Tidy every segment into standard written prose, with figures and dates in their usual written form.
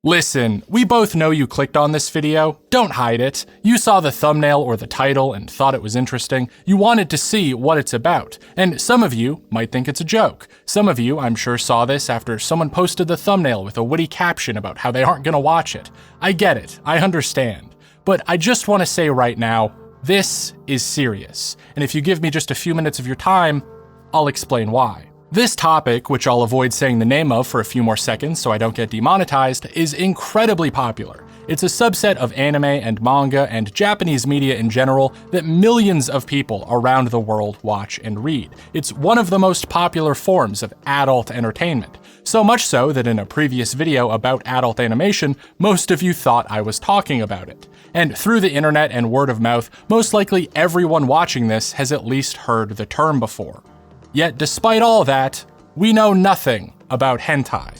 Listen, we both know you clicked on this video. Don't hide it. You saw the thumbnail or the title and thought it was interesting. You wanted to see what it's about. And some of you might think it's a joke. Some of you, I'm sure, saw this after someone posted the thumbnail with a witty caption about how they aren't gonna watch it. I get it. I understand. But I just want to say right now, this is serious. And if you give me just a few minutes of your time, I'll explain why. This topic, which I'll avoid saying the name of for a few more seconds so I don't get demonetized, is incredibly popular. It's a subset of anime and manga and Japanese media in general that millions of people around the world watch and read. It's one of the most popular forms of adult entertainment. So much so that in a previous video about adult animation, most of you thought I was talking about it. And through the internet and word of mouth, most likely everyone watching this has at least heard the term before. Yet despite all that, we know nothing about hentai.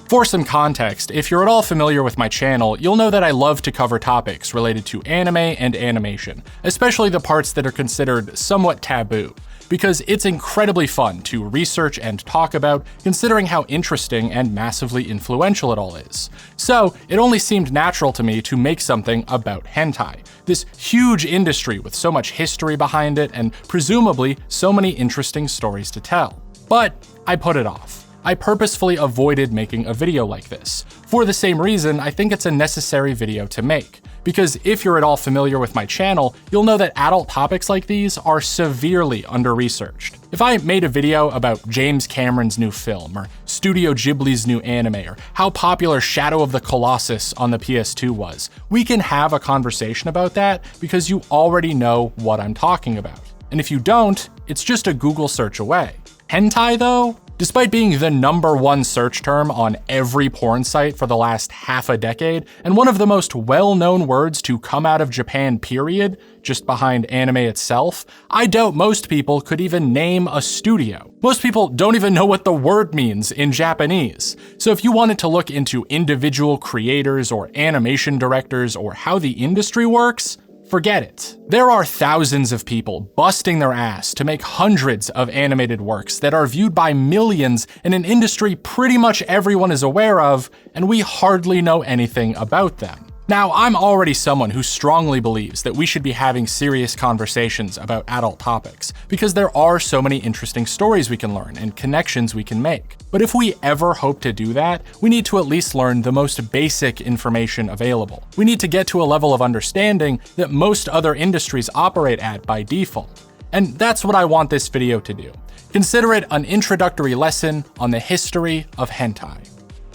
For some context, if you're at all familiar with my channel, you'll know that I love to cover topics related to anime and animation, especially the parts that are considered somewhat taboo, because it's incredibly fun to research and talk about, considering how interesting and massively influential it all is. So it only seemed natural to me to make something about hentai, this huge industry with so much history behind it and presumably so many interesting stories to tell. But I put it off. I purposefully avoided making a video like this. For the same reason, I think it's a necessary video to make. Because if you're at all familiar with my channel, you'll know that adult topics like these are severely under-researched. If I made a video about James Cameron's new film, or Studio Ghibli's new anime, or how popular Shadow of the Colossus on the PS2 was, we can have a conversation about that because you already know what I'm talking about. And if you don't, it's just a Google search away. Hentai though? Despite being the #1 search term on every porn site for the last half a decade, and one of the most well-known words to come out of Japan period, just behind anime itself, I doubt most people could even name a studio. Most people don't even know what the word means in Japanese. So if you wanted to look into individual creators or animation directors or how the industry works, forget it. There are thousands of people busting their ass to make hundreds of animated works that are viewed by millions in an industry pretty much everyone is aware of, and we hardly know anything about them. Now, I'm already someone who strongly believes that we should be having serious conversations about adult topics, because there are so many interesting stories we can learn and connections we can make. But if we ever hope to do that, we need to at least learn the most basic information available. We need to get to a level of understanding that most other industries operate at by default. And that's what I want this video to do. Consider it an introductory lesson on the history of hentai.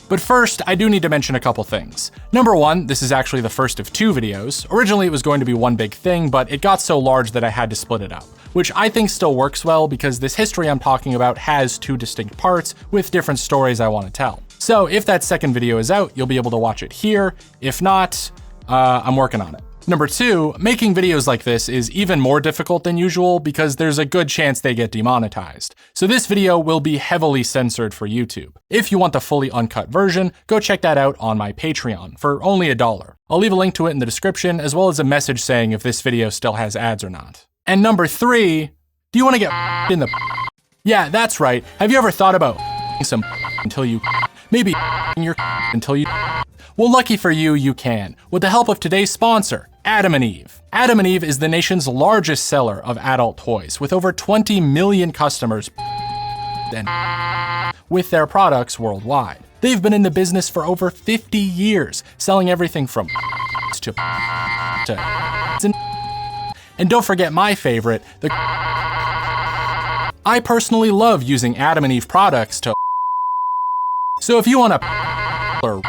But first, I do need to mention a couple things. Number one, this is actually the first of 2 videos. Originally it was going to be one big thing, but it got so large that I had to split it up, which I think still works well because this history I'm talking about has 2 distinct parts with different stories I want to tell. So if that second video is out, you'll be able to watch it here. If not, I'm working on it. Number 2, making videos like this is even more difficult than usual because there's a good chance they get demonetized. So this video will be heavily censored for YouTube. If you want the fully uncut version, go check that out on my Patreon for only $1. I'll leave a link to it in the description as well as a message saying if this video still has ads or not. And number 3, do you want to get in the Yeah, that's right. Have you ever thought about some until you maybe your until you Well, lucky for you, you can, with the help of today's sponsor, Adam and Eve. Adam and Eve is the nation's largest seller of adult toys, with over 20 million customers with their products worldwide. They've been in the business for over 50 years, selling everything from to and don't forget my favorite, the I personally love using Adam and Eve products to So if you want to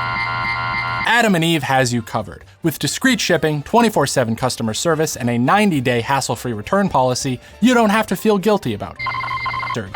Adam and Eve has you covered. With discreet shipping, 24/7 customer service, and a 90-day hassle-free return policy, you don't have to feel guilty about it.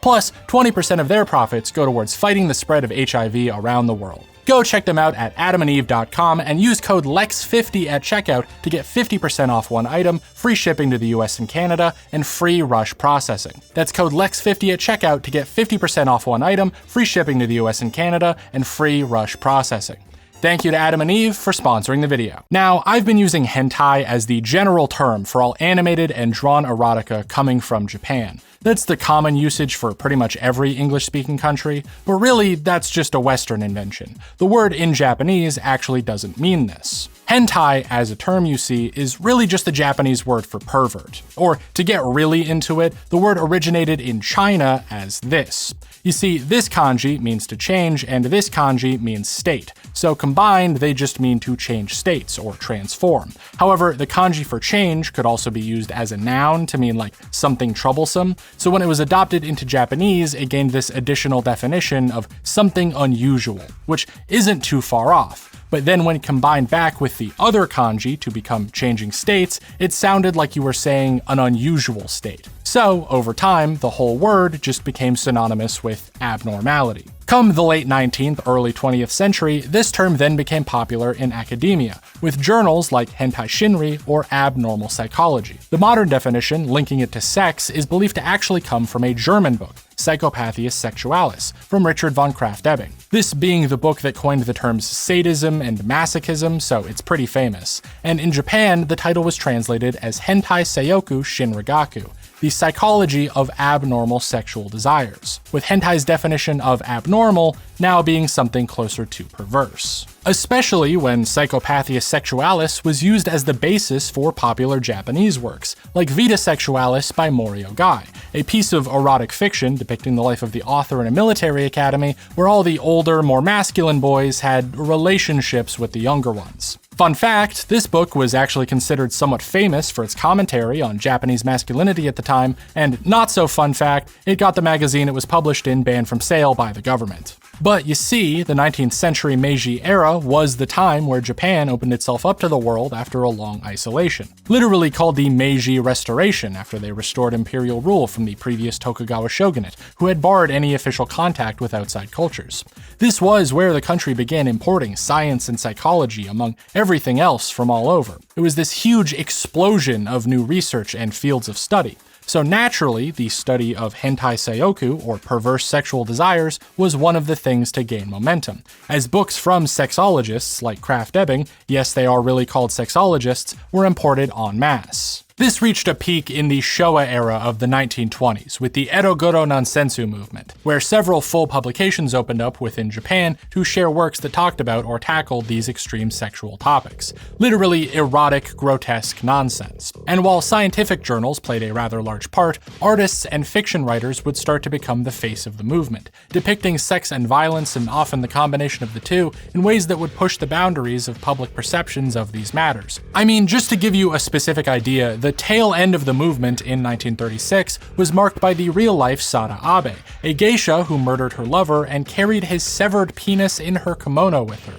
Plus, 20% of their profits go towards fighting the spread of HIV around the world. Go check them out at adamandeve.com and use code LEX50 at checkout to get 50% off one item, free shipping to the US and Canada, and free rush processing. That's code LEX50 at checkout to get 50% off one item, free shipping to the US and Canada, and free rush processing. Thank you to Adam and Eve for sponsoring the video. Now, I've been using hentai as the general term for all animated and drawn erotica coming from Japan. That's the common usage for pretty much every English-speaking country, but really, that's just a Western invention. The word in Japanese actually doesn't mean this. Hentai, as a term you see, is really just the Japanese word for pervert. Or, to get really into it, the word originated in China as this. You see, this kanji means to change, and this kanji means state. So combined, they just mean to change states, or transform. However, the kanji for change could also be used as a noun to mean like something troublesome. So when it was adopted into Japanese, it gained this additional definition of something unusual, which isn't too far off. But then when combined back with the other kanji to become changing states, it sounded like you were saying an unusual state. So, over time, the whole word just became synonymous with abnormality. Come the late 19th, early 20th century, this term then became popular in academia, with journals like Hentai Shinri or Abnormal Psychology. The modern definition, linking it to sex, is believed to actually come from a German book, Psychopathias Sexualis, from Richard von Krafft-Ebing. This being the book that coined the terms sadism and masochism, so it's pretty famous. And in Japan, the title was translated as Hentai Seiyoku Shinrigaku, the psychology of abnormal sexual desires, with hentai's definition of abnormal now being something closer to perverse. Especially when Psychopathias Sexualis was used as the basis for popular Japanese works, like Vita Sexualis by Mori Ogai, a piece of erotic fiction depicting the life of the author in a military academy where all the older, more masculine boys had relationships with the younger ones. Fun fact, this book was actually considered somewhat famous for its commentary on Japanese masculinity at the time, and not so fun fact, it got the magazine it was published in banned from sale by the government. But you see, the 19th century Meiji era was the time where Japan opened itself up to the world after a long isolation, literally called the Meiji Restoration after they restored imperial rule from the previous Tokugawa shogunate, who had barred any official contact with outside cultures. This was where the country began importing science and psychology among everything else from all over. It was this huge explosion of new research and fields of study. So naturally, the study of hentai seiyoku, or perverse sexual desires, was one of the things to gain momentum, as books from sexologists like Krafft-Ebing, yes, they are really called sexologists, were imported en masse. This reached a peak in the Showa era of the 1920s with the Ero Guro Nansensu movement, where several full publications opened up within Japan to share works that talked about or tackled these extreme sexual topics. Literally erotic, grotesque nonsense. And while scientific journals played a rather large part, artists and fiction writers would start to become the face of the movement, depicting sex and violence, and often the combination of the two, in ways that would push the boundaries of public perceptions of these matters. I mean, just to give you a specific idea, the tail end of the movement in 1936 was marked by the real-life Sada Abe, a geisha who murdered her lover and carried his severed penis in her kimono with her.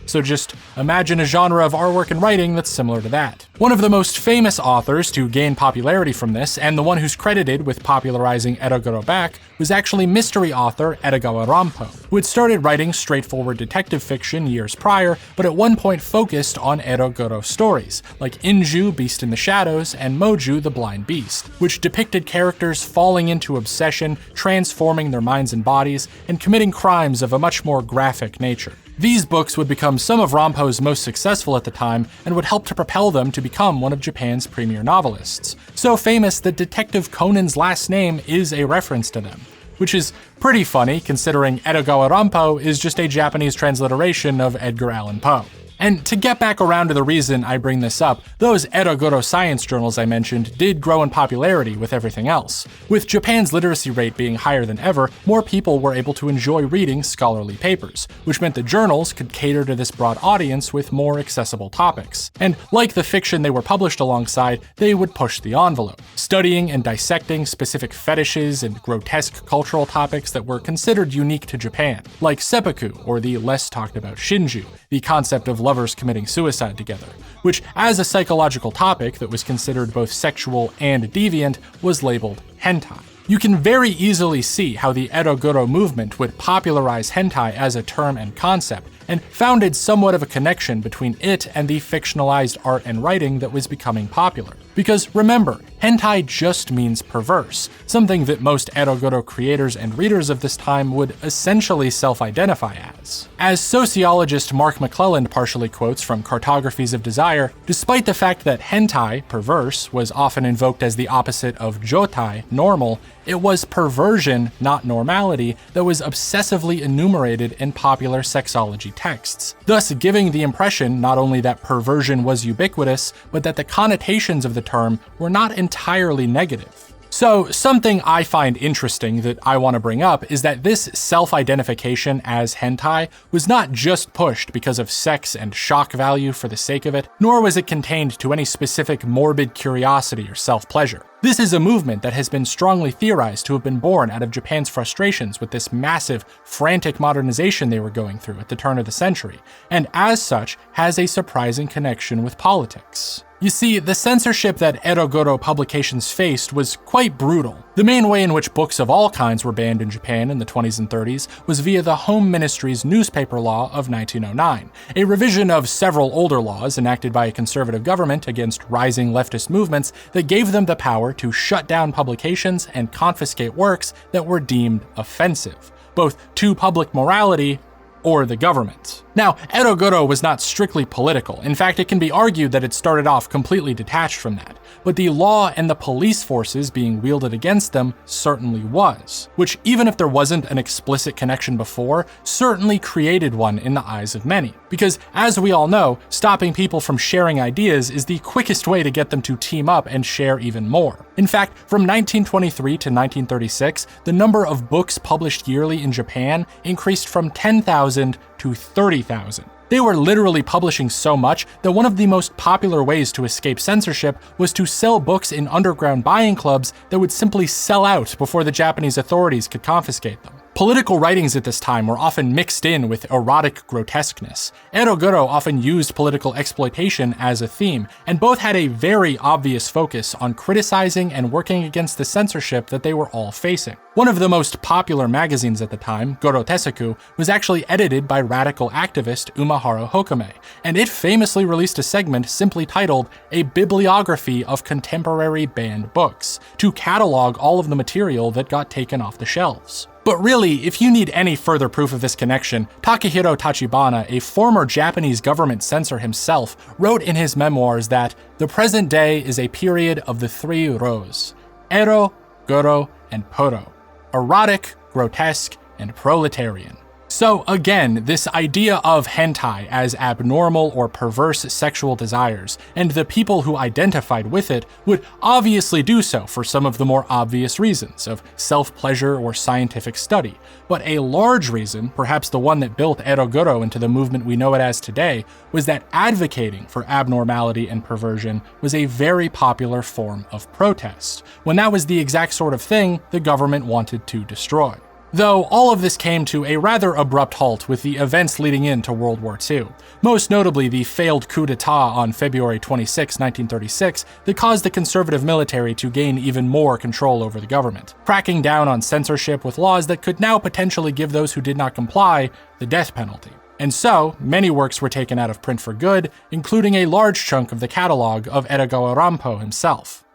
So just imagine a genre of artwork and writing that's similar to that. One of the most famous authors to gain popularity from this, and the one who's credited with popularizing Ero Guro back, was actually mystery author Edogawa Rampo, who had started writing straightforward detective fiction years prior, but at one point focused on Ero Guro stories, like Inju, Beast in the Shadows, and Moju, the Blind Beast, which depicted characters falling into obsession, transforming their minds and bodies, and committing crimes of a much more graphic nature. These books would become some of Rampo's most successful at the time and would help to propel them to become one of Japan's premier novelists, so famous that Detective Conan's last name is a reference to them, which is pretty funny considering Edogawa Rampo is just a Japanese transliteration of Edgar Allan Poe. And to get back around to the reason I bring this up, those Ero Guro science journals I mentioned did grow in popularity with everything else. With Japan's literacy rate being higher than ever, more people were able to enjoy reading scholarly papers, which meant the journals could cater to this broad audience with more accessible topics. And like the fiction they were published alongside, they would push the envelope, studying and dissecting specific fetishes and grotesque cultural topics that were considered unique to Japan, like seppuku, or the less talked about shinju, the concept of lovers committing suicide together, which, as a psychological topic that was considered both sexual and deviant, was labeled hentai. You can very easily see how the Ero Guro movement would popularize hentai as a term and concept, and founded somewhat of a connection between it and the fictionalized art and writing that was becoming popular. Because remember, hentai just means perverse, something that most Ero Guro creators and readers of this time would essentially self-identify as. As sociologist Mark McClelland partially quotes from Cartographies of Desire, despite the fact that hentai, perverse, was often invoked as the opposite of jotai, normal, it was perversion, not normality, that was obsessively enumerated in popular sexology texts, thus giving the impression not only that perversion was ubiquitous, but that the connotations of the term were not entirely negative. So, something I find interesting that I want to bring up is that this self-identification as hentai was not just pushed because of sex and shock value for the sake of it, nor was it contained to any specific morbid curiosity or self-pleasure. This is a movement that has been strongly theorized to have been born out of Japan's frustrations with this massive, frantic modernization they were going through at the turn of the century, and as such, has a surprising connection with politics. You see, the censorship that Ero Guro publications faced was quite brutal. The main way in which books of all kinds were banned in Japan in the 20s and 30s was via the Home Ministry's newspaper law of 1909, a revision of several older laws enacted by a conservative government against rising leftist movements that gave them the power to shut down publications and confiscate works that were deemed offensive, both to public morality or the government. Now, Ero Guro was not strictly political. In fact, it can be argued that it started off completely detached from that. But the law and the police forces being wielded against them certainly was, which, even if there wasn't an explicit connection before, certainly created one in the eyes of many. Because, as we all know, stopping people from sharing ideas is the quickest way to get them to team up and share even more. In fact, from 1923 to 1936, the number of books published yearly in Japan increased from 10,000 to 30,000. They were literally publishing so much that one of the most popular ways to escape censorship was to sell books in underground buying clubs that would simply sell out before the Japanese authorities could confiscate them. Political writings at this time were often mixed in with erotic grotesqueness. Ero Guro often used political exploitation as a theme, and both had a very obvious focus on criticizing and working against the censorship that they were all facing. One of the most popular magazines at the time, Goro Tezuka, was actually edited by radical activist Umaharu Hokame, and it famously released a segment simply titled A Bibliography of Contemporary Banned Books, to catalog all of the material that got taken off the shelves. But really, if you need any further proof of this connection, Takehiro Tachibana, a former Japanese government censor himself, wrote in his memoirs that the present day is a period of the three Ros: Ero, Guro, and Poro. Erotic, grotesque, and proletarian. So again, this idea of hentai as abnormal or perverse sexual desires, and the people who identified with it would obviously do so for some of the more obvious reasons of self-pleasure or scientific study. But a large reason, perhaps the one that built Ero Guro into the movement we know it as today, was that advocating for abnormality and perversion was a very popular form of protest, when that was the exact sort of thing the government wanted to destroy. Though all of this came to a rather abrupt halt with the events leading into World War II, most notably the failed coup d'etat on February 26, 1936, that caused the conservative military to gain even more control over the government, cracking down on censorship with laws that could now potentially give those who did not comply the death penalty. And so, many works were taken out of print for good, including a large chunk of the catalog of Edogawa Rampo himself.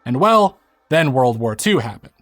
And well, then World War II happened.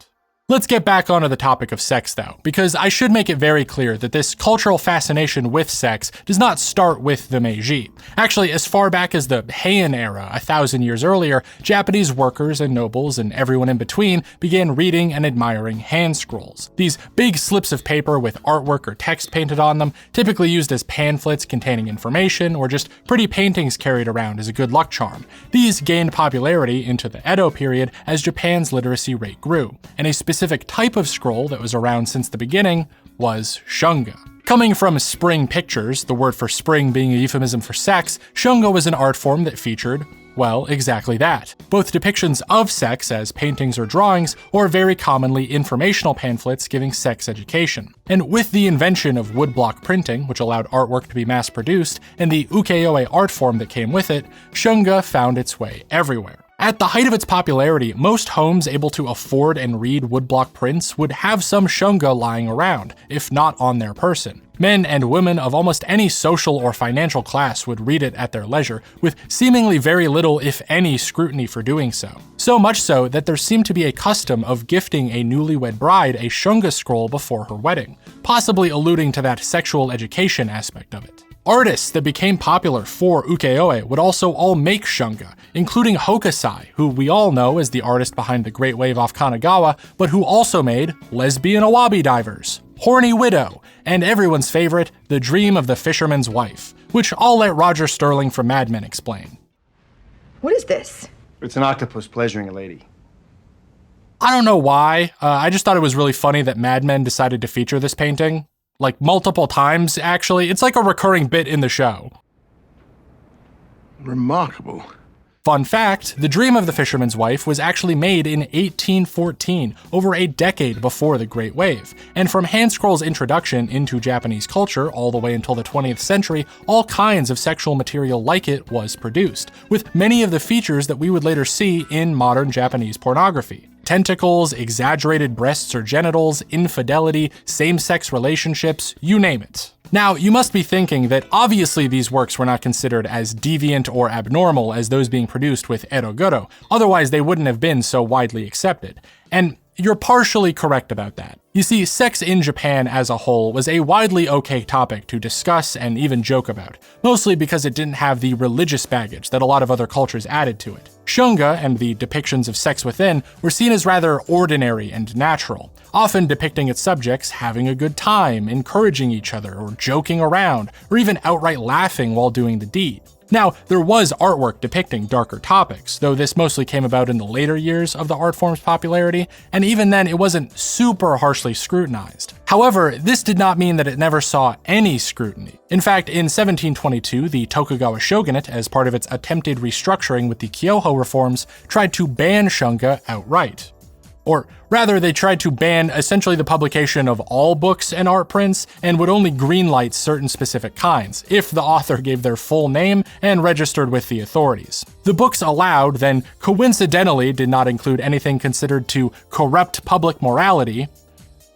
Let's get back onto the topic of sex though, because I should make it very clear that this cultural fascination with sex does not start with the Meiji. Actually, as far back as the Heian era, 1,000 years earlier, Japanese workers and nobles and everyone in between began reading and admiring hand scrolls. These big slips of paper with artwork or text painted on them, typically used as pamphlets containing information or just pretty paintings carried around as a good luck charm. These gained popularity into the Edo period as Japan's literacy rate grew, and a specific type of scroll that was around since the beginning was Shunga. Coming from spring pictures, the word for spring being a euphemism for sex, Shunga was an art form that featured, well, exactly that. Both depictions of sex as paintings or drawings, or very commonly informational pamphlets giving sex education. And with the invention of woodblock printing, which allowed artwork to be mass-produced, and the ukiyo-e art form that came with it, Shunga found its way everywhere. At the height of its popularity, most homes able to afford and read woodblock prints would have some shunga lying around, if not on their person. Men and women of almost any social or financial class would read it at their leisure, with seemingly very little, if any, scrutiny for doing so. So much so that there seemed to be a custom of gifting a newlywed bride a Shunga scroll before her wedding, possibly alluding to that sexual education aspect of it. Artists that became popular for ukiyo-e would also all make shunga, including Hokusai, who we all know as the artist behind the Great Wave off Kanagawa, but who also made lesbian awabi divers, Horny Widow, and everyone's favorite, The Dream of the Fisherman's Wife, which I'll let Roger Sterling from Mad Men explain. What is this? It's an octopus pleasuring a lady. I don't know why, I just thought it was really funny that Mad Men decided to feature this painting. Like, multiple times, actually. It's like a recurring bit in the show. Remarkable. Fun fact, The Dream of the Fisherman's Wife was actually made in 1814, over a decade before the Great Wave. And from hand scroll's introduction into Japanese culture all the way until the 20th century, all kinds of sexual material like it was produced, with many of the features that we would later see in modern Japanese pornography. Tentacles, exaggerated breasts or genitals, infidelity, same-sex relationships, you name it. Now, you must be thinking that obviously these works were not considered as deviant or abnormal as those being produced with Ero Guro, otherwise they wouldn't have been so widely accepted. And you're partially correct about that. You see, sex in Japan as a whole was a widely okay topic to discuss and even joke about, mostly because it didn't have the religious baggage that a lot of other cultures added to it. Shunga and the depictions of sex within were seen as rather ordinary and natural, often depicting its subjects having a good time, encouraging each other, or joking around, or even outright laughing while doing the deed. Now, there was artwork depicting darker topics, though this mostly came about in the later years of the art form's popularity, and even then it wasn't super harshly scrutinized. However, this did not mean that it never saw any scrutiny. In fact, in 1722, the Tokugawa shogunate, as part of its attempted restructuring with the Kyoho reforms, tried to ban shunga outright. Or rather, they tried to ban essentially the publication of all books and art prints and would only greenlight certain specific kinds, if the author gave their full name and registered with the authorities. The books allowed then coincidentally did not include anything considered to corrupt public morality,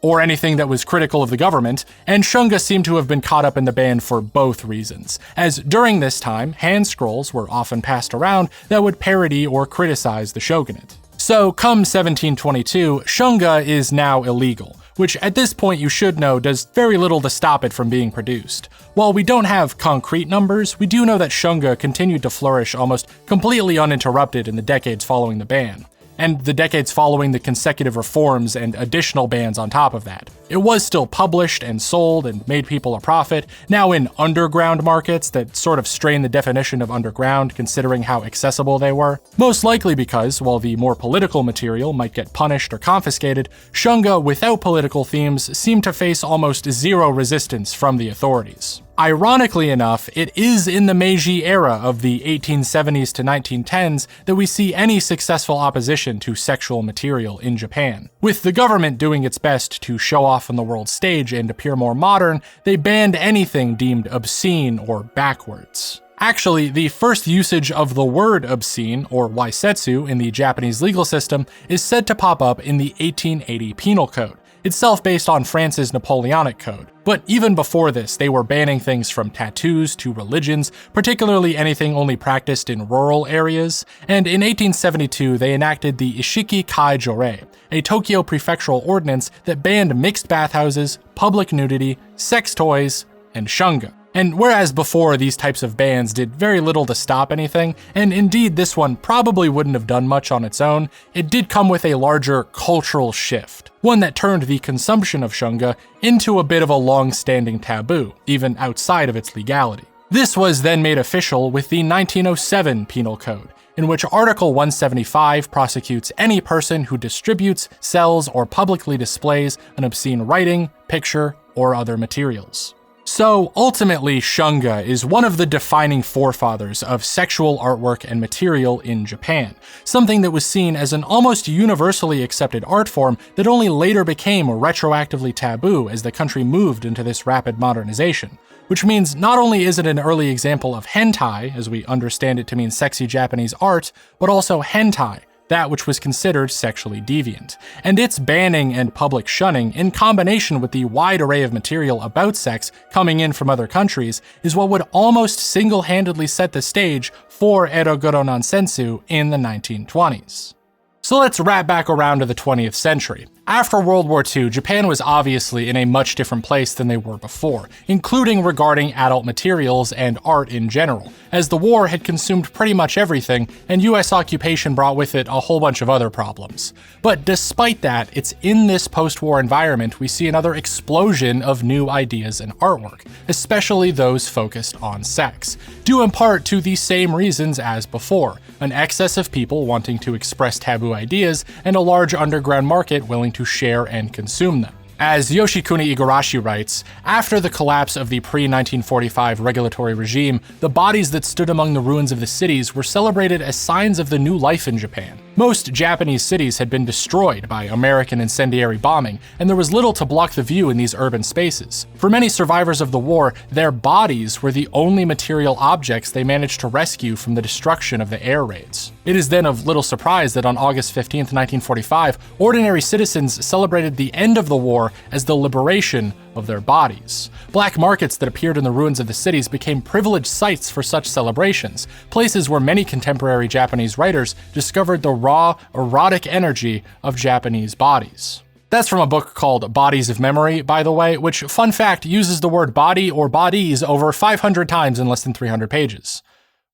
or anything that was critical of the government, and shunga seemed to have been caught up in the ban for both reasons, as during this time, hand scrolls were often passed around that would parody or criticize the shogunate. So, come 1722, shunga is now illegal, which at this point you should know does very little to stop it from being produced. While we don't have concrete numbers, we do know that shunga continued to flourish almost completely uninterrupted in the decades following the ban, and the decades following the consecutive reforms and additional bans on top of that. It was still published and sold and made people a profit, now in underground markets that sort of strain the definition of underground considering how accessible they were. Most likely because, while the more political material might get punished or confiscated, shunga without political themes seemed to face almost zero resistance from the authorities. Ironically enough, it is in the Meiji era of the 1870s to 1910s that we see any successful opposition to sexual material in Japan. With the government doing its best to show off on the world stage and appear more modern, they banned anything deemed obscene or backwards. Actually, the first usage of the word obscene, or waisetsu, in the Japanese legal system is said to pop up in the 1880 Penal Code, itself based on France's Napoleonic Code. But even before this, they were banning things from tattoos to religions, particularly anything only practiced in rural areas, and in 1872 they enacted the Ishiki Kai Jore, a Tokyo prefectural ordinance that banned mixed bathhouses, public nudity, sex toys, and shunga. And whereas before these types of bans did very little to stop anything, and indeed this one probably wouldn't have done much on its own, it did come with a larger cultural shift, one that turned the consumption of shunga into a bit of a long-standing taboo, even outside of its legality. This was then made official with the 1907 Penal Code, in which Article 175 prosecutes any person who distributes, sells, or publicly displays an obscene writing, picture, or other materials. So ultimately, shunga is one of the defining forefathers of sexual artwork and material in Japan, something that was seen as an almost universally accepted art form that only later became retroactively taboo as the country moved into this rapid modernization. Which means not only is it an early example of hentai, as we understand it to mean sexy Japanese art, but also hentai, that which was considered sexually deviant. And its banning and public shunning, in combination with the wide array of material about sex coming in from other countries, is what would almost single-handedly set the stage for Ero Guro Nansensu in the 1920s. So let's wrap back around to the 20th century. After World War II, Japan was obviously in a much different place than they were before, including regarding adult materials and art in general, as the war had consumed pretty much everything, and US occupation brought with it a whole bunch of other problems. But despite that, it's in this post-war environment we see another explosion of new ideas and artwork, especially those focused on sex, due in part to the same reasons as before: an excess of people wanting to express taboo ideas, and a large underground market willing to share and consume them. As Yoshikuni Igarashi writes, after the collapse of the pre-1945 regulatory regime, the bodies that stood among the ruins of the cities were celebrated as signs of the new life in Japan. Most Japanese cities had been destroyed by American incendiary bombing, and there was little to block the view in these urban spaces. For many survivors of the war, their bodies were the only material objects they managed to rescue from the destruction of the air raids. It is then of little surprise that on August 15, 1945, ordinary citizens celebrated the end of the war as the liberation of their bodies. Black markets that appeared in the ruins of the cities became privileged sites for such celebrations, places where many contemporary Japanese writers discovered the raw, erotic energy of Japanese bodies. That's from a book called Bodies of Memory, by the way, which, fun fact, uses the word body or bodies over 500 times in less than 300 pages.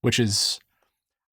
Which is...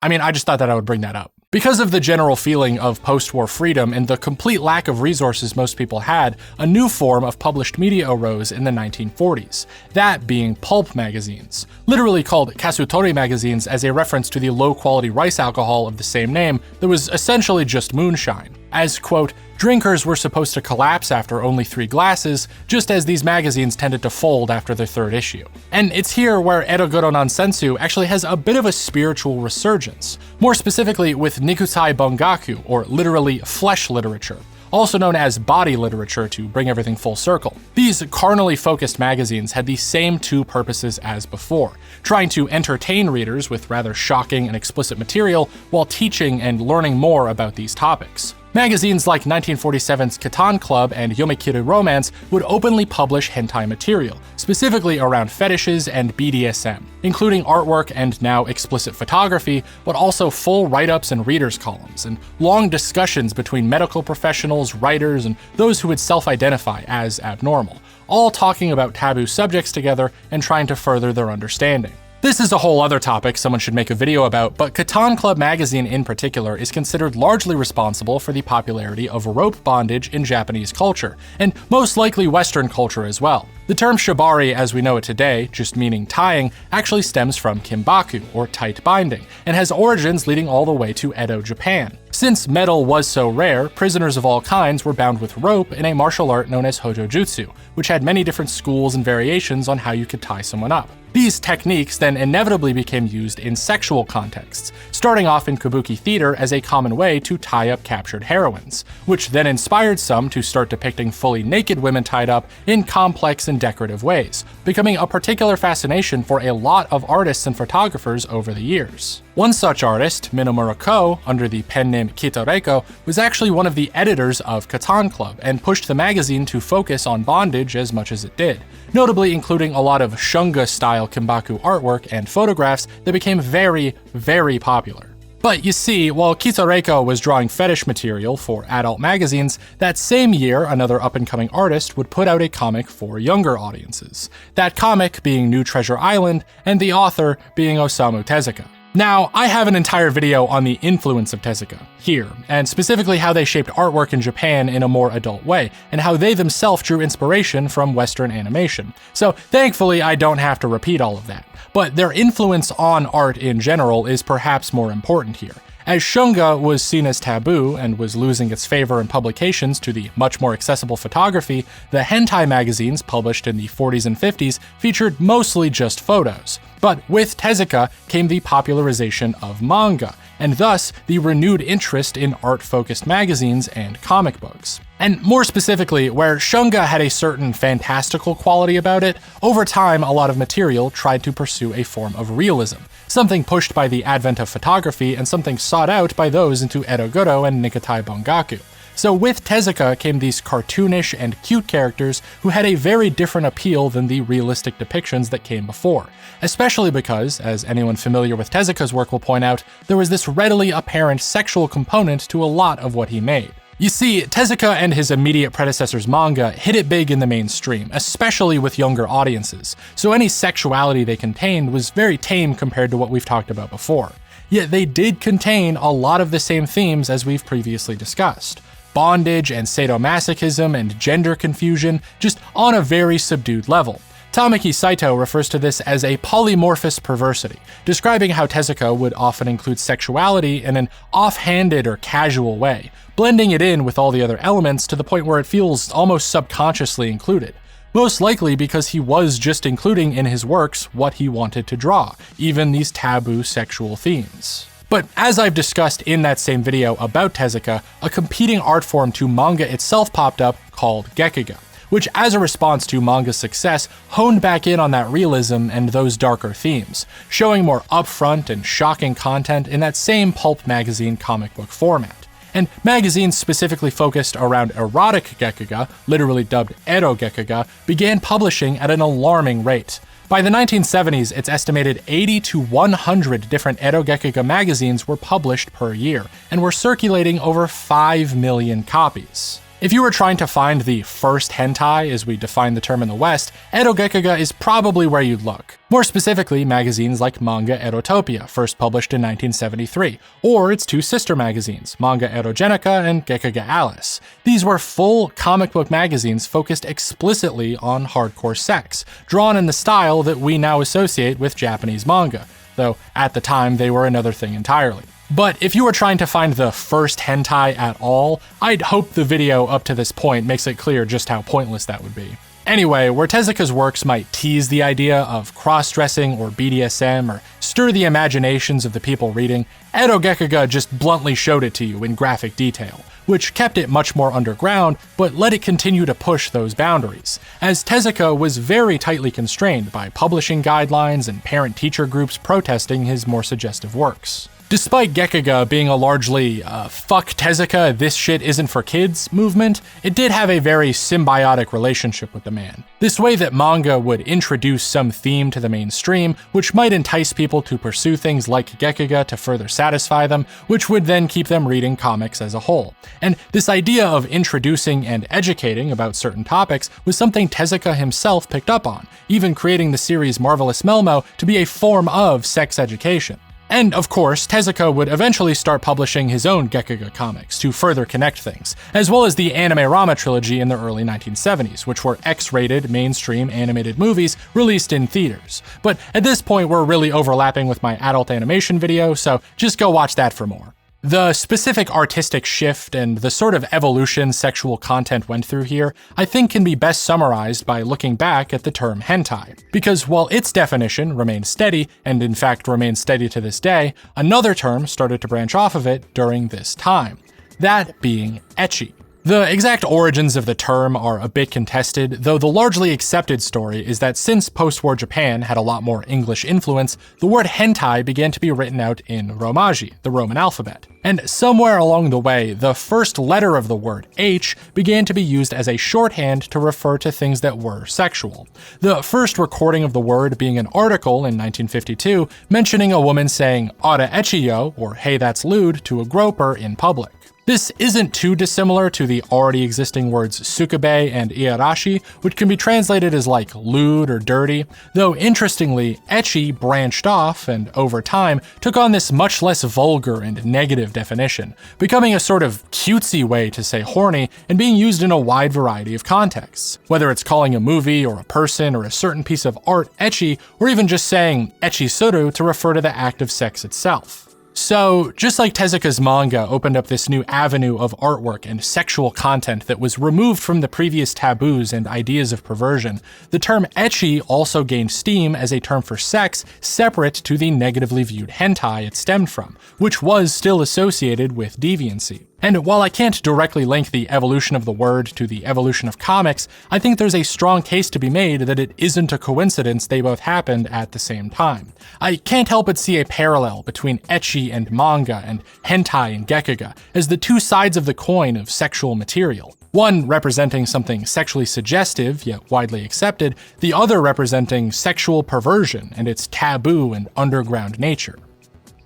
I just thought that I would bring that up. Because of the general feeling of post-war freedom and the complete lack of resources most people had, a new form of published media arose in the 1940s, that being pulp magazines, literally called Kasutori magazines as a reference to the low-quality rice alcohol of the same name that was essentially just moonshine. As, quote, drinkers were supposed to collapse after only 3 glasses, just as these magazines tended to fold after their 3rd issue. And it's here where Ero Guro Nansensu actually has a bit of a spiritual resurgence, more specifically with Nikutai Bungaku, or literally flesh literature, also known as body literature to bring everything full circle. These carnally focused magazines had the same 2 purposes as before, trying to entertain readers with rather shocking and explicit material while teaching and learning more about these topics. Magazines like 1947's Catan Club and Yomikiri Romance would openly publish hentai material, specifically around fetishes and BDSM, including artwork and now explicit photography, but also full write-ups and readers' columns, and long discussions between medical professionals, writers, and those who would self-identify as abnormal, all talking about taboo subjects together and trying to further their understanding. This is a whole other topic someone should make a video about, but Catan Club magazine in particular is considered largely responsible for the popularity of rope bondage in Japanese culture, and most likely Western culture as well. The term shibari as we know it today, just meaning tying, actually stems from Kinbaku, or tight binding, and has origins leading all the way to Edo, Japan. Since metal was so rare, prisoners of all kinds were bound with rope in a martial art known as Hojojutsu, which had many different schools and variations on how you could tie someone up. These techniques then inevitably became used in sexual contexts, starting off in kabuki theater as a common way to tie up captured heroines, which then inspired some to start depicting fully naked women tied up in complex and decorative ways, becoming a particular fascination for a lot of artists and photographers over the years. One such artist, Minomura Ko, under the pen name Kitoreko, was actually one of the editors of Catan Club and pushed the magazine to focus on bondage as much as it did, notably including a lot of Shunga-style Kinbaku artwork and photographs that became very, very popular. But you see, while Kitoreko was drawing fetish material for adult magazines, that same year another up-and-coming artist would put out a comic for younger audiences, that comic being New Treasure Island, and the author being Osamu Tezuka. Now, I have an entire video on the influence of Tezuka here, and specifically how they shaped artwork in Japan in a more adult way, and how they themselves drew inspiration from Western animation. So thankfully, I don't have to repeat all of that. But their influence on art in general is perhaps more important here. As Shunga was seen as taboo and was losing its favor in publications to the much more accessible photography, the hentai magazines published in the 40s and 50s featured mostly just photos. But with Tezuka came the popularization of manga, and thus the renewed interest in art-focused magazines and comic books. And more specifically, where Shunga had a certain fantastical quality about it, over time a lot of material tried to pursue a form of realism, something pushed by the advent of photography and something sought out by those into Ero Guro and Nikitai Bongaku. So with Tezuka came these cartoonish and cute characters who had a very different appeal than the realistic depictions that came before, especially because, as anyone familiar with Tezuka's work will point out, there was this readily apparent sexual component to a lot of what he made. You see, Tezuka and his immediate predecessor's manga hit it big in the mainstream, especially with younger audiences, so any sexuality they contained was very tame compared to what we've talked about before. Yet they did contain a lot of the same themes as we've previously discussed. Bondage and sadomasochism and gender confusion, just on a very subdued level. Tamaki Saito refers to this as a polymorphous perversity, describing how Tezuka would often include sexuality in an offhanded or casual way, blending it in with all the other elements to the point where it feels almost subconsciously included. Most likely because he was just including in his works what he wanted to draw, even these taboo sexual themes. But as I've discussed in that same video about Tezuka, a competing art form to manga itself popped up called Gekiga, which as a response to manga's success, honed back in on that realism and those darker themes, showing more upfront and shocking content in that same pulp magazine comic book format. And magazines specifically focused around erotic Gekiga, literally dubbed Ero Gekiga, began publishing at an alarming rate. By the 1970s, it's estimated 80 to 100 different Ero Gekiga magazines were published per year, and were circulating over 5 million copies. If you were trying to find the first hentai, as we define the term in the West, Ero Gekiga is probably where you'd look. More specifically, magazines like Manga Erotopia, first published in 1973, or its two sister magazines, Manga Erogenica and Gekiga Alice. These were full comic book magazines focused explicitly on hardcore sex, drawn in the style that we now associate with Japanese manga, though at the time they were another thing entirely. But if you were trying to find the first hentai at all, I'd hope the video up to this point makes it clear just how pointless that would be. Anyway, where Tezuka's works might tease the idea of cross-dressing or BDSM or stir the imaginations of the people reading, Ero Gekiga just bluntly showed it to you in graphic detail, which kept it much more underground, but let it continue to push those boundaries, as Tezuka was very tightly constrained by publishing guidelines and parent-teacher groups protesting his more suggestive works. Despite Gekiga being a largely, fuck Tezuka, this shit isn't for kids movement, it did have a very symbiotic relationship with the man. This way that manga would introduce some theme to the mainstream, which might entice people to pursue things like Gekiga to further satisfy them, which would then keep them reading comics as a whole. And this idea of introducing and educating about certain topics was something Tezuka himself picked up on, even creating the series Marvelous Melmo to be a form of sex education. And of course, Tezuka would eventually start publishing his own Gekiga comics to further connect things, as well as the Anime Rama trilogy in the early 1970s, which were X-rated, mainstream animated movies released in theaters. But at this point, we're really overlapping with my adult animation video, so just go watch that for more. The specific artistic shift and the sort of evolution sexual content went through here, I think can be best summarized by looking back at the term hentai. Because while its definition remained steady, and in fact remains steady to this day, another term started to branch off of it during this time. That being ecchi. The exact origins of the term are a bit contested, though the largely accepted story is that since post-war Japan had a lot more English influence, the word hentai began to be written out in Romaji, the Roman alphabet. And somewhere along the way, the first letter of the word, H, began to be used as a shorthand to refer to things that were sexual. The first recording of the word being an article in 1952 mentioning a woman saying, "Ara ecchi, or hey that's lewd, to a groper in public. This isn't too dissimilar to the already existing words sukabe and iarashi, which can be translated as like lewd or dirty, though interestingly, ecchi branched off and over time took on this much less vulgar and negative definition, becoming a sort of cutesy way to say horny and being used in a wide variety of contexts. Whether it's calling a movie or a person or a certain piece of art ecchi, or even just saying ecchi suru to refer to the act of sex itself. So, just like Tezuka's manga opened up this new avenue of artwork and sexual content that was removed from the previous taboos and ideas of perversion, the term ecchi also gained steam as a term for sex separate to the negatively viewed hentai it stemmed from, which was still associated with deviancy. And while I can't directly link the evolution of the word to the evolution of comics, I think there's a strong case to be made that it isn't a coincidence they both happened at the same time. I can't help but see a parallel between ecchi and manga and hentai and gekiga as the two sides of the coin of sexual material. One representing something sexually suggestive yet widely accepted, the other representing sexual perversion and its taboo and underground nature.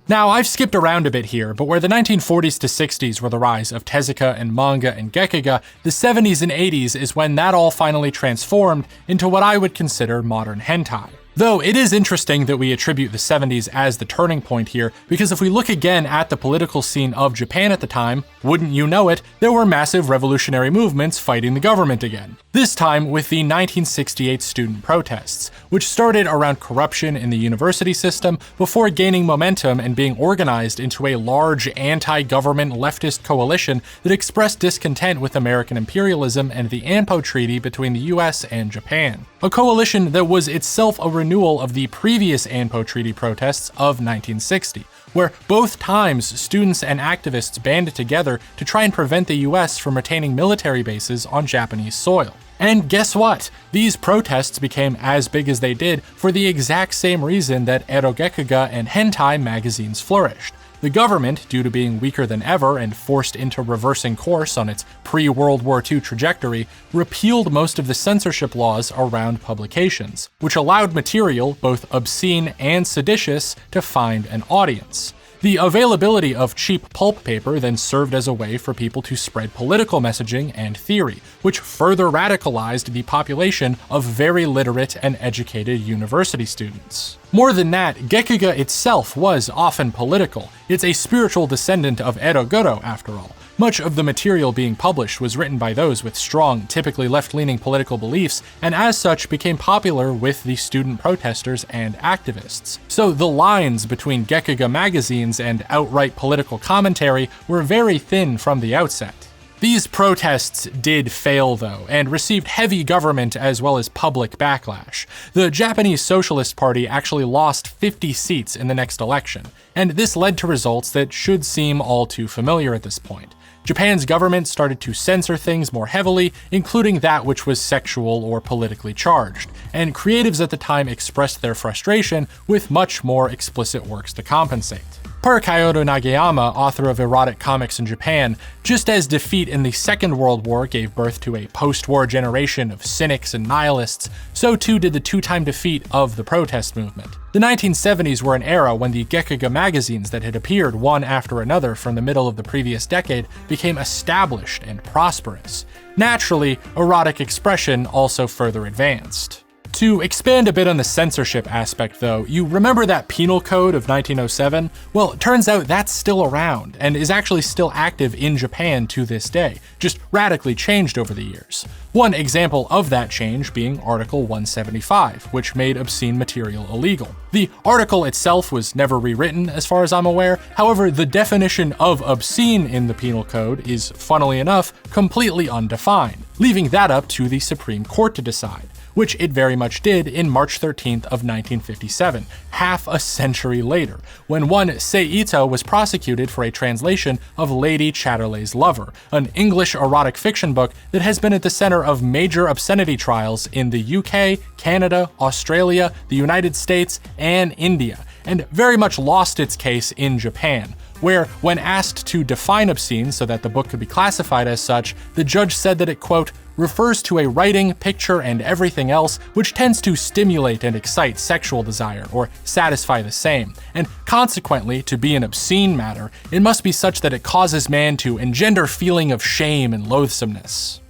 Now, I've skipped around a bit here, but where the 1940s to 60s were the rise of Tezuka and manga and Gekiga, the 70s and 80s is when that all finally transformed into what I would consider modern hentai. Though it is interesting that we attribute the 70s as the turning point here, because if we look again at the political scene of Japan at the time, wouldn't you know it, there were massive revolutionary movements fighting the government again. This time with the 1968 student protests, which started around corruption in the university system before gaining momentum and being organized into a large anti-government leftist coalition that expressed discontent with American imperialism and the Anpo Treaty between the US and Japan. A coalition that was itself a renewal of the previous Anpo Treaty protests of 1960, where both times students and activists banded together to try and prevent the US from retaining military bases on Japanese soil. And guess what? These protests became as big as they did for the exact same reason that Erogekiga and hentai magazines flourished. The government, due to being weaker than ever and forced into reversing course on its pre-World War II trajectory, repealed most of the censorship laws around publications, which allowed material, both obscene and seditious, to find an audience. The availability of cheap pulp paper then served as a way for people to spread political messaging and theory, which further radicalized the population of very literate and educated university students. More than that, Gekiga itself was often political. It's a spiritual descendant of Ero Guro, after all. Much of the material being published was written by those with strong, typically left-leaning political beliefs, and as such became popular with the student protesters and activists. So the lines between Gekiga magazines and outright political commentary were very thin from the outset. These protests did fail, though, and received heavy government as well as public backlash. The Japanese Socialist Party actually lost 50 seats in the next election, and this led to results that should seem all too familiar at this point. Japan's government started to censor things more heavily, including that which was sexual or politically charged, and creatives at the time expressed their frustration with much more explicit works to compensate. Per Kyoto Nagayama, author of erotic comics in Japan, just as defeat in the Second World War gave birth to a post-war generation of cynics and nihilists, so too did the two-time defeat of the protest movement. The 1970s were an era when the Gekiga magazines that had appeared one after another from the middle of the previous decade became established and prosperous. Naturally, erotic expression also further advanced. To expand a bit on the censorship aspect though, you remember that penal code of 1907? Well, it turns out that's still around, and is actually still active in Japan to this day, just radically changed over the years. One example of that change being Article 175, which made obscene material illegal. The article itself was never rewritten as far as I'm aware, however the definition of obscene in the penal code is, funnily enough, completely undefined, leaving that up to the Supreme Court to decide, which it very much did in March 13th of 1957, half a century later, when one Seito was prosecuted for a translation of Lady Chatterley's Lover, an English erotic fiction book that has been at the center of major obscenity trials in the UK, Canada, Australia, the United States, and India, and very much lost its case in Japan, where, when asked to define obscene so that the book could be classified as such, the judge said that it, quote, refers to a writing, picture, and everything else which tends to stimulate and excite sexual desire, or satisfy the same, and consequently, to be an obscene matter, it must be such that it causes man to engender feeling of shame and loathsomeness.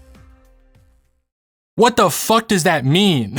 What the fuck does that mean?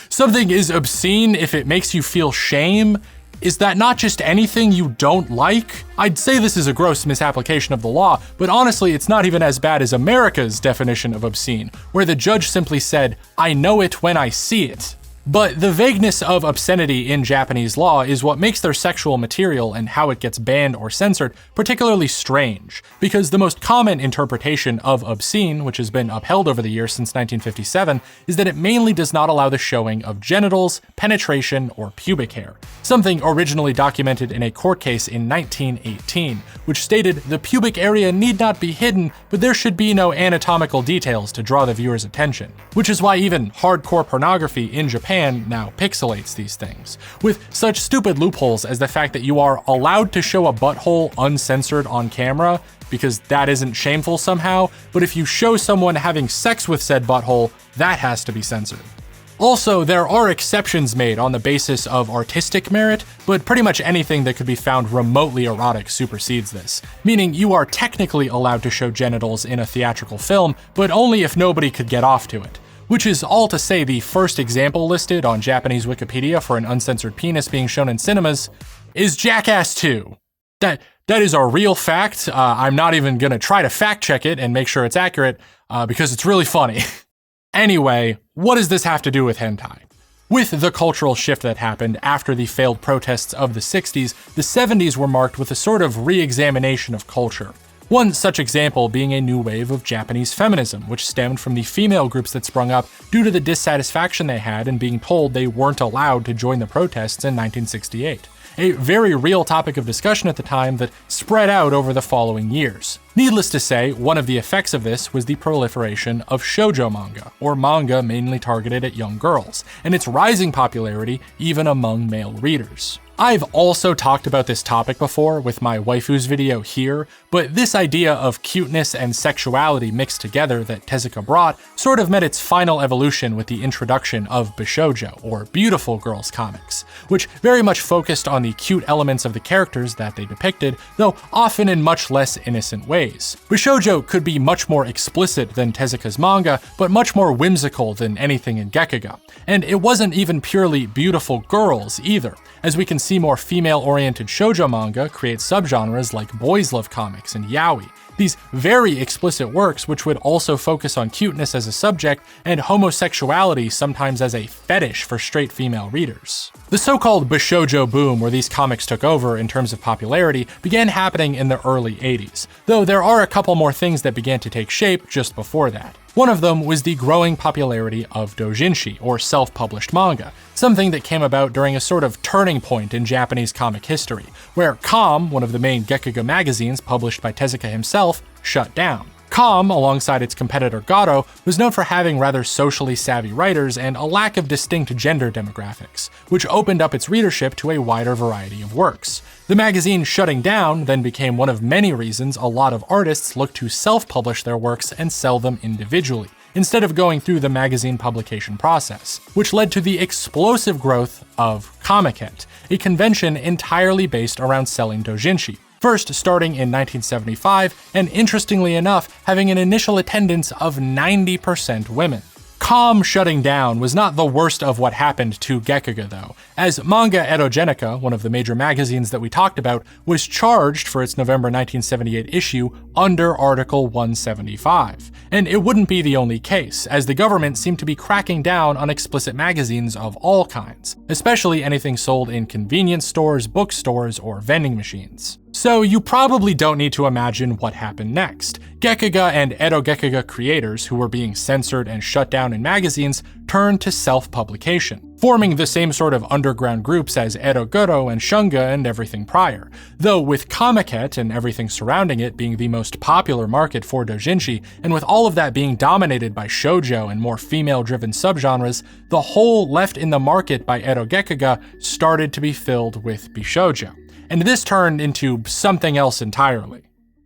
Something is obscene if it makes you feel shame? Is that not just anything you don't like? I'd say this is a gross misapplication of the law, but honestly it's not even as bad as America's definition of obscene, where the judge simply said, "I know it when I see it." But the vagueness of obscenity in Japanese law is what makes their sexual material and how it gets banned or censored particularly strange, because the most common interpretation of obscene, which has been upheld over the years since 1957, is that it mainly does not allow the showing of genitals, penetration, or pubic hair, something originally documented in a court case in 1918, which stated the pubic area need not be hidden, but there should be no anatomical details to draw the viewer's attention, which is why even hardcore pornography in Japan now pixelates these things, with such stupid loopholes as the fact that you are allowed to show a butthole uncensored on camera, because that isn't shameful somehow, but if you show someone having sex with said butthole, that has to be censored. Also, there are exceptions made on the basis of artistic merit, but pretty much anything that could be found remotely erotic supersedes this, meaning you are technically allowed to show genitals in a theatrical film, but only if nobody could get off to it. Which is all to say the first example listed on Japanese Wikipedia for an uncensored penis being shown in cinemas is Jackass 2. That is a real fact. I'm not even gonna try to fact check it and make sure it's accurate, because it's really funny. Anyway, what does this have to do with hentai? With the cultural shift that happened after the failed protests of the 60s, the 70s were marked with a sort of re-examination of culture. One such example being a new wave of Japanese feminism, which stemmed from the female groups that sprung up due to the dissatisfaction they had in being told they weren't allowed to join the protests in 1968. A very real topic of discussion at the time that spread out over the following years. Needless to say, one of the effects of this was the proliferation of shoujo manga, or manga mainly targeted at young girls, and its rising popularity even among male readers. I've also talked about this topic before with my waifus video here, but this idea of cuteness and sexuality mixed together that Tezuka brought sort of met its final evolution with the introduction of Bishojo, or beautiful girls comics, which very much focused on the cute elements of the characters that they depicted, though often in much less innocent ways. Bishojo could be much more explicit than Tezuka's manga, but much more whimsical than anything in Gekiga. And it wasn't even purely beautiful girls either, as we can see more female-oriented shoujo manga create subgenres like boys love comics and yaoi, these very explicit works which would also focus on cuteness as a subject and homosexuality sometimes as a fetish for straight female readers. The so-called Bishojo Boom, where these comics took over in terms of popularity, began happening in the early 80s, though there are a couple more things that began to take shape just before that. One of them was the growing popularity of doujinshi, or self-published manga, something that came about during a sort of turning point in Japanese comic history, where ℍ𝕖𝕟𝕟, one of the main Gekiga magazines published by Tezuka himself, shut down. ℍ𝕖𝕟𝕟, alongside its competitor Garo, was known for having rather socially savvy writers and a lack of distinct gender demographics, which opened up its readership to a wider variety of works. The magazine shutting down then became one of many reasons a lot of artists looked to self-publish their works and sell them individually, instead of going through the magazine publication process, which led to the explosive growth of Comiket, a convention entirely based around selling doujinshi. First starting in 1975, and interestingly enough, having an initial attendance of 90% women. ℍ𝕖𝕟𝕟 shutting down was not the worst of what happened to Gekiga though, as Manga Erogenica, one of the major magazines that we talked about, was charged for its November 1978 issue under Article 175. And it wouldn't be the only case, as the government seemed to be cracking down on explicit magazines of all kinds, especially anything sold in convenience stores, bookstores, or vending machines. So you probably don't need to imagine what happened next. Gekiga and Ero Gekiga creators who were being censored and shut down in magazines turned to self-publication, forming the same sort of underground groups as Ero Guro and Shunga and everything prior. Though with Comiket and everything surrounding it being the most popular market for doujinshi, and with all of that being dominated by shoujo and more female-driven subgenres, the hole left in the market by Ero Gekiga started to be filled with Bishojo. And this turned into something else entirely.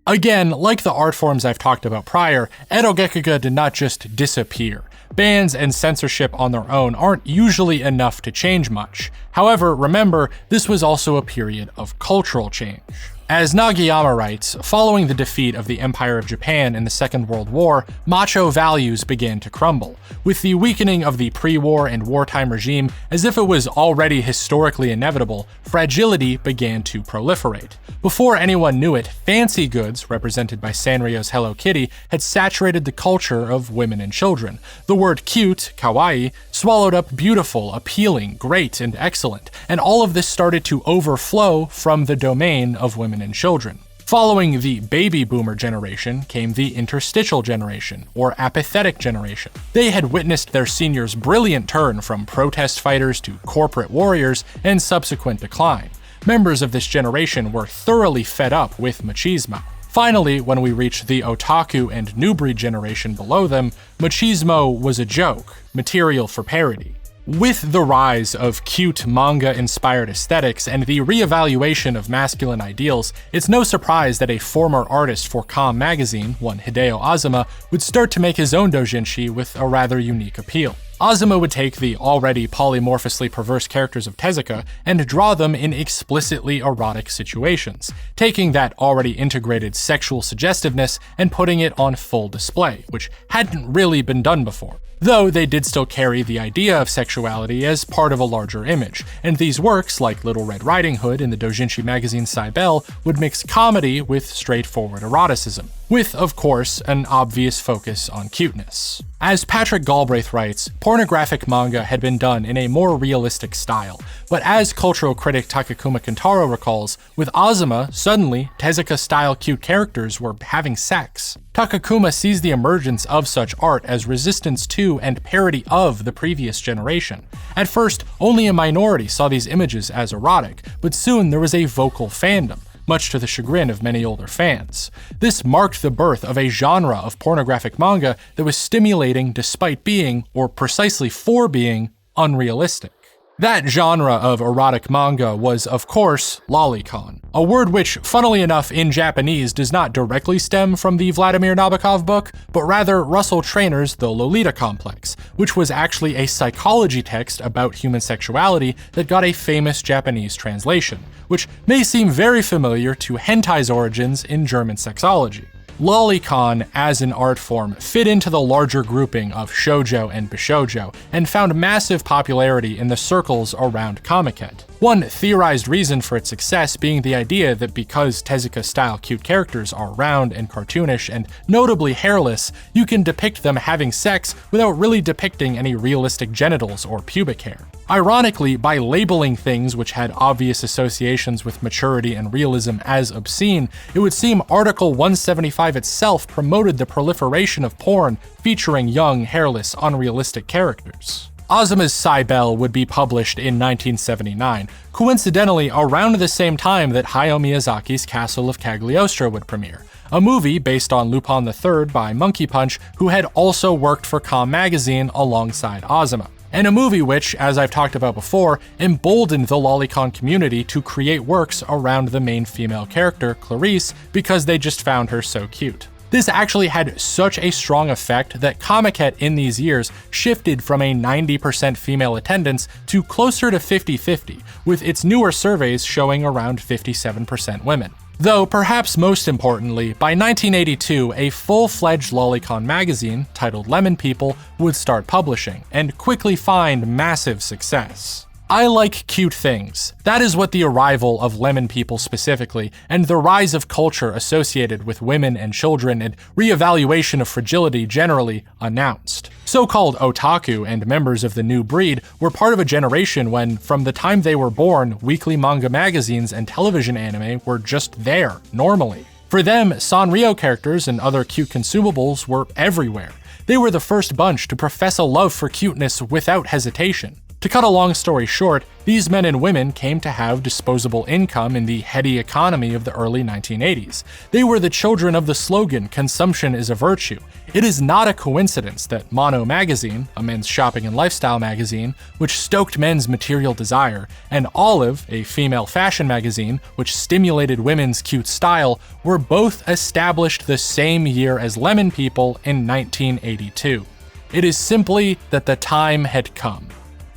Again, like the art forms I've talked about prior, Ero Gekiga did not just disappear. Bans and censorship on their own aren't usually enough to change much. However, remember, this was also a period of cultural change. As Nagayama writes, following the defeat of the Empire of Japan in the Second World War, macho values began to crumble. With the weakening of the pre-war and wartime regime, as if it was already historically inevitable, fragility began to proliferate. Before anyone knew it, fancy goods, represented by Sanrio's Hello Kitty, had saturated the culture of women and children. The word cute, kawaii, swallowed up beautiful, appealing, great, and excellent, and all of this started to overflow from the domain of women and children. Following the baby boomer generation came the interstitial generation, or apathetic generation. They had witnessed their seniors' brilliant turn from protest fighters to corporate warriors and subsequent decline. Members of this generation were thoroughly fed up with machismo. Finally, when we reached the otaku and new breed generation below them, machismo was a joke, material for parody. With the rise of cute manga-inspired aesthetics and the reevaluation of masculine ideals, it's no surprise that a former artist for Calm magazine, one ℍ𝕖𝕟𝕟𝕟 Azuma, would start to make his own doujinshi with a rather unique appeal. Azuma would take the already polymorphously perverse characters of Tezuka and draw them in explicitly erotic situations, taking that already integrated sexual suggestiveness and putting it on full display, which hadn't really been done before. Though they did still carry the idea of sexuality as part of a larger image, and these works, like Little Red Riding Hood in the doujinshi magazine ℍ𝕖𝕟𝕟, would mix comedy with straightforward eroticism, with, of course, an obvious focus on cuteness. As Patrick Galbraith writes, pornographic manga had been done in a more realistic style, but as cultural critic Takakuma Kentaro recalls, with Azuma, suddenly, Tezuka-style cute characters were having sex. Takakuma sees the emergence of such art as resistance to and parody of the previous generation. At first, only a minority saw these images as erotic, but soon there was a vocal fandom, much to the chagrin of many older fans. This marked the birth of a genre of pornographic manga that was stimulating despite being, or precisely for being, unrealistic. That genre of erotic manga was, of course, lolicon, a word which, funnily enough, in Japanese does not directly stem from the Vladimir Nabokov book, but rather Russell Trainor's The Lolita Complex, which was actually a psychology text about human sexuality that got a famous Japanese translation, which may seem very familiar to hentai's origins in German sexology. Lolicon, as an art form, fit into the larger grouping of shoujo and bishojo, and found massive popularity in the circles around comiket. One theorized reason for its success being the idea that because Tezuka-style cute characters are round and cartoonish and notably hairless, you can depict them having sex without really depicting any realistic genitals or pubic hair. Ironically, by labeling things which had obvious associations with maturity and realism as obscene, it would seem Article 175 itself promoted the proliferation of porn featuring young, hairless, unrealistic characters. Azuma's ℍ𝕖𝕟𝕟 would be published in 1979, coincidentally around the same time that Hayao Miyazaki's Castle of Cagliostro would premiere, a movie based on Lupin III by Monkey Punch, who had also worked for Calm magazine alongside Azuma. And a movie which, as I've talked about before, emboldened the lolicon community to create works around the main female character, Clarice, because they just found her so cute. This actually had such a strong effect that comiket in these years shifted from a 90% female attendance to closer to 50-50, with its newer surveys showing around 57% women. Though, perhaps most importantly, by 1982, a full-fledged lolicon magazine, titled Lemon People, would start publishing, and quickly find massive success. I like cute things. That is what the arrival of Lemon People specifically, and the rise of culture associated with women and children and reevaluation of fragility generally, announced. So-called otaku and members of the new breed were part of a generation when, from the time they were born, weekly manga magazines and television anime were just there, normally. For them, Sanrio characters and other cute consumables were everywhere. They were the first bunch to profess a love for cuteness without hesitation. To cut a long story short, these men and women came to have disposable income in the heady economy of the early 1980s. They were the children of the slogan, "Consumption is a virtue." It is not a coincidence that Mono magazine, a men's shopping and lifestyle magazine, which stoked men's material desire, and Olive, a female fashion magazine, which stimulated women's cute style, were both established the same year as Lemon People in 1982. It is simply that the time had come.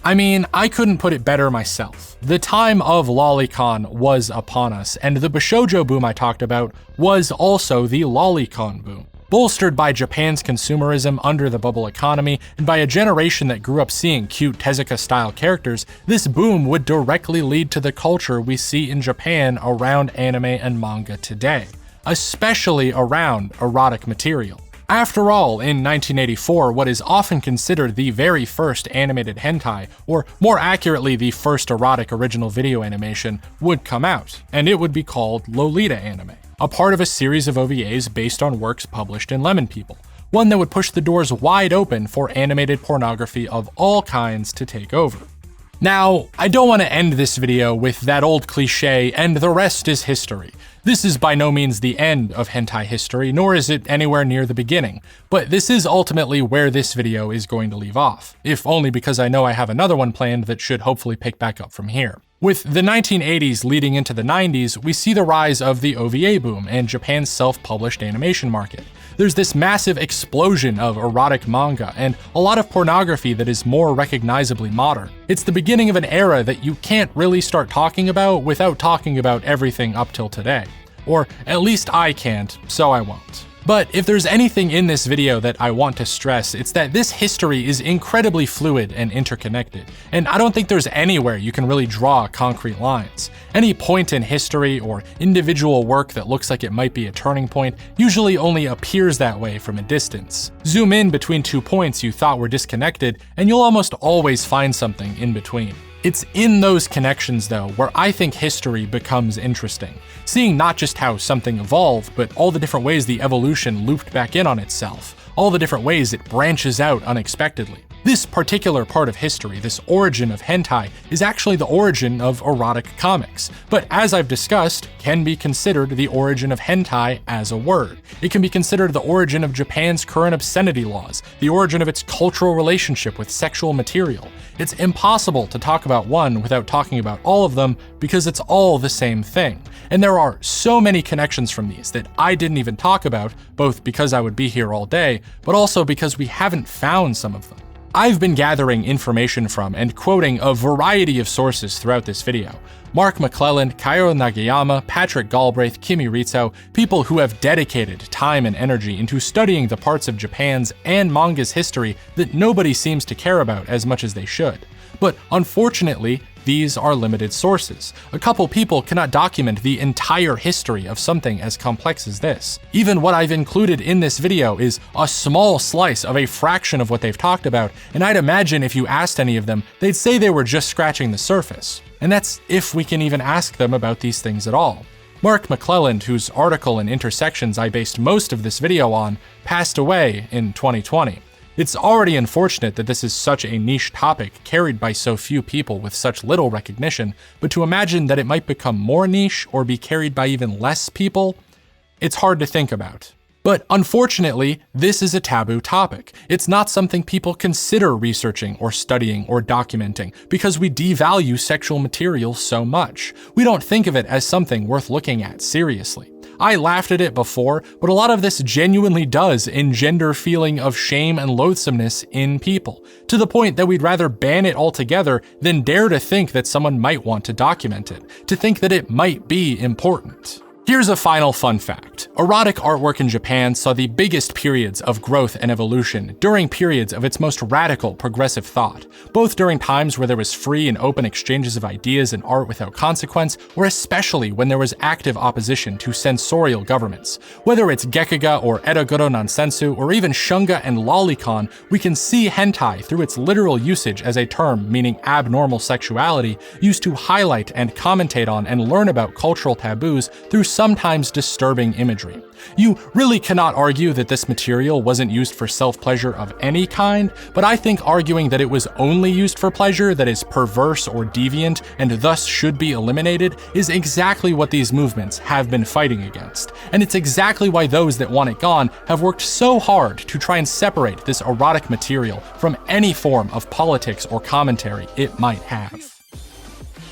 I mean, I couldn't put it better myself. The time of lolicon was upon us, and the Bishojo boom I talked about was also the lolicon boom. Bolstered by Japan's consumerism under the bubble economy, and by a generation that grew up seeing cute Tezuka-style characters, this boom would directly lead to the culture we see in Japan around anime and manga today, especially around erotic material. After all, in 1984, what is often considered the very first animated hentai, or more accurately the first erotic original video animation, would come out, and it would be called Lolita anime, a part of a series of OVAs based on works published in Lemon People, one that would push the doors wide open for animated pornography of all kinds to take over. Now, I don't want to end this video with that old cliche, and the rest is history. This is by no means the end of hentai history, nor is it anywhere near the beginning, but this is ultimately where this video is going to leave off, if only because I know I have another one planned that should hopefully pick back up from here. With the 1980s leading into the 90s, we see the rise of the OVA boom and Japan's self-published animation market. There's this massive explosion of erotic manga and a lot of pornography that is more recognizably modern. It's the beginning of an era that you can't really start talking about without talking about everything up till today. Or at least I can't, so I won't. But if there's anything in this video that I want to stress, it's that this history is incredibly fluid and interconnected, and I don't think there's anywhere you can really draw concrete lines. Any point in history or individual work that looks like it might be a turning point usually only appears that way from a distance. Zoom in between 2 points you thought were disconnected, and you'll almost always find something in between. It's in those connections, though, where I think history becomes interesting. Seeing not just how something evolved, but all the different ways the evolution looped back in on itself, all the different ways it branches out unexpectedly. This particular part of history, this origin of hentai, is actually the origin of erotic comics, but as I've discussed, can be considered the origin of hentai as a word. It can be considered the origin of Japan's current obscenity laws, the origin of its cultural relationship with sexual material. It's impossible to talk about one without talking about all of them because it's all the same thing. And there are so many connections from these that I didn't even talk about, both because I would be here all day, but also because we haven't found some of them. I've been gathering information from and quoting a variety of sources throughout this video. Mark McClelland, Kairo Nagayama, Patrick Galbraith, Kimi Ritsu, people who have dedicated time and energy into studying the parts of Japan's and manga's history that nobody seems to care about as much as they should. But unfortunately, these are limited sources. A couple people cannot document the entire history of something as complex as this. Even what I've included in this video is a small slice of a fraction of what they've talked about, and I'd imagine if you asked any of them, they'd say they were just scratching the surface. And that's if we can even ask them about these things at all. Mark McClelland, whose article in Intersections I based most of this video on, passed away in 2020. It's already unfortunate that this is such a niche topic carried by so few people with such little recognition, but to imagine that it might become more niche or be carried by even less people, it's hard to think about. But unfortunately, this is a taboo topic. It's not something people consider researching or studying or documenting because we devalue sexual material so much. We don't think of it as something worth looking at seriously. I laughed at it before, but a lot of this genuinely does engender feeling of shame and loathsomeness in people, to the point that we'd rather ban it altogether than dare to think that someone might want to document it, to think that it might be important. Here's a final fun fact. Erotic artwork in Japan saw the biggest periods of growth and evolution during periods of its most radical progressive thought, both during times where there was free and open exchanges of ideas and art without consequence, or especially when there was active opposition to censorial governments. Whether it's Gekiga or Ero Guro Nansensu or even Shunga and lolicon, we can see hentai through its literal usage as a term meaning abnormal sexuality, used to highlight and commentate on and learn about cultural taboos through sometimes disturbing imagery. You really cannot argue that this material wasn't used for self-pleasure of any kind, but I think arguing that it was only used for pleasure that is perverse or deviant and thus should be eliminated is exactly what these movements have been fighting against. And it's exactly why those that want it gone have worked so hard to try and separate this erotic material from any form of politics or commentary it might have.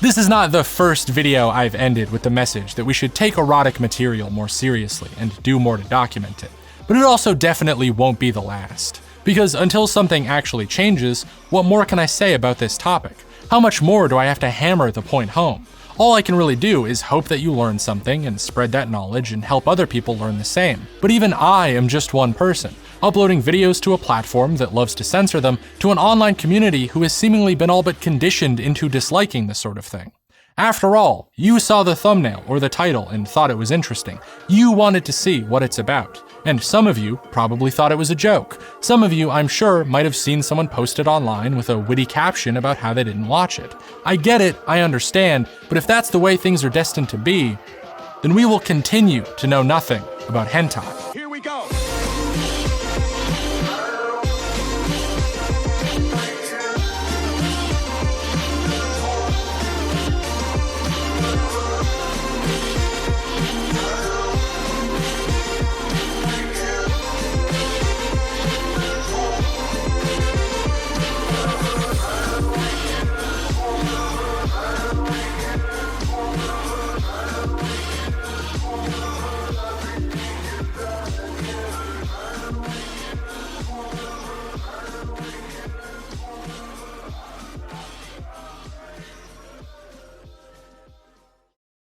This is not the first video I've ended with the message that we should take erotic material more seriously and do more to document it, but it also definitely won't be the last. Because until something actually changes, what more can I say about this topic? How much more do I have to hammer the point home? All I can really do is hope that you learn something and spread that knowledge and help other people learn the same. But even I am just one person, uploading videos to a platform that loves to censor them to an online community who has seemingly been all but conditioned into disliking this sort of thing. After all, you saw the thumbnail or the title and thought it was interesting. You wanted to see what it's about. And some of you probably thought it was a joke. Some of you, I'm sure, might have seen someone post it online with a witty caption about how they didn't watch it. I get it, I understand, but if that's the way things are destined to be, then we will continue to know nothing about hentai.